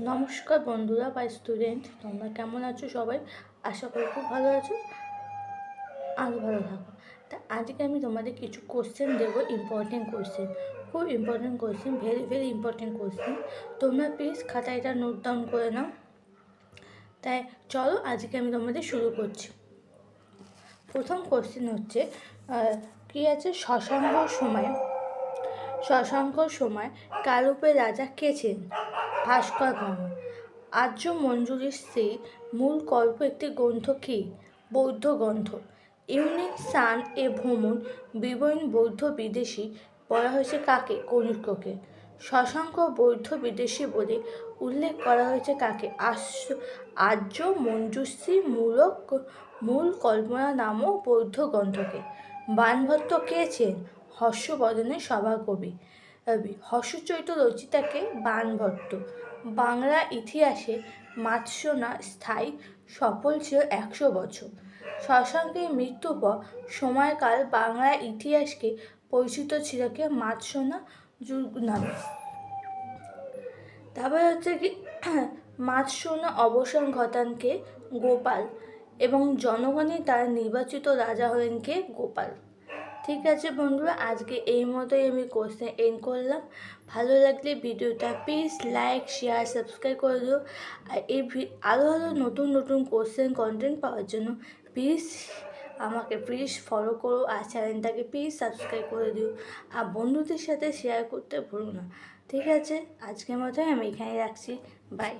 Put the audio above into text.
নমস্কার বন্ধুরা বা স্টুডেন্ট, তোমরা কেমন আছো? সবাই আশা করি খুব ভালো আছো, আরও ভালো থাকো। তা আজকে আমি তোমাদের কিছু কোশ্চেন দেবো, ইম্পর্টেন্ট কোশ্চেন, খুব important question, very very important question. তোমরা প্লিজ খাতায় এটা নোট ডাউন করে নাও। তাই চলো আজকে আমি তোমাদের শুরু করছি। প্রথম কোশ্চেন হচ্ছে কী আছে, শশাঙ্কর সময় কালরূপের রাজা কে ছিলেন? ভাস্কর বর্মা। আর্য মঞ্জুরির স্ত্রী মূল কল্প একটি গ্রন্থ কী? বৌদ্ধ গ্রন্থ। ইউনিক সান এ ভ্রমণ বিবরণ বৌদ্ধ বিদেশি বলা হয়েছে কাকে? কনিষ্ককে। শশাঙ্ক বৌদ্ধ বিদেশি বলে উল্লেখ করা হয়েছে কাকে? আর্য মঞ্জুশ্রী মূল কল্পনা নামক বৌদ্ধ গ্রন্থকে। বাণভট্ট কে ছিলেন? হর্ষবর্ধনের সভাকবি। হর্ষচরিত রচিতাকে বাণভট্ট। বাংলা ইতিহাসে মাৎস্যনা স্থায়ী সফল ছিল 100 বছর। শশাঙ্কের মৃত্যুর পর সময়কাল বাংলা ইতিহাসকে পরিচিত ছিল কি? মাৎস্যনা যুগ নামে। তারপরে হচ্ছে কি, মাৎস্যনা অবসান ঘটান কে? গোপাল। এবং জনগণই তার নির্বাচিত রাজা হলেন কে? গোপাল। ঠিক আছে বন্ধুরা, আজকে এই মতোই আমি কোর্সে এন্ড করলাম। ভালো লাগলে ভিডিওটা প্লিজ লাইক, শেয়ার, সাবস্ক্রাইব করে দিও। আর এই আরও নতুন নতুন কোর্সের কন্টেন্ট পাওয়ার জন্য প্লিজ আমাকে ফলো করো, আর চ্যানেলটাকে প্লিজ সাবস্ক্রাইব করে দিও, আর বন্ধুদের সাথে শেয়ার করতে ভুলো না। ঠিক আছে, আজকের মতোই আমি এখানে রাখছি। বাই।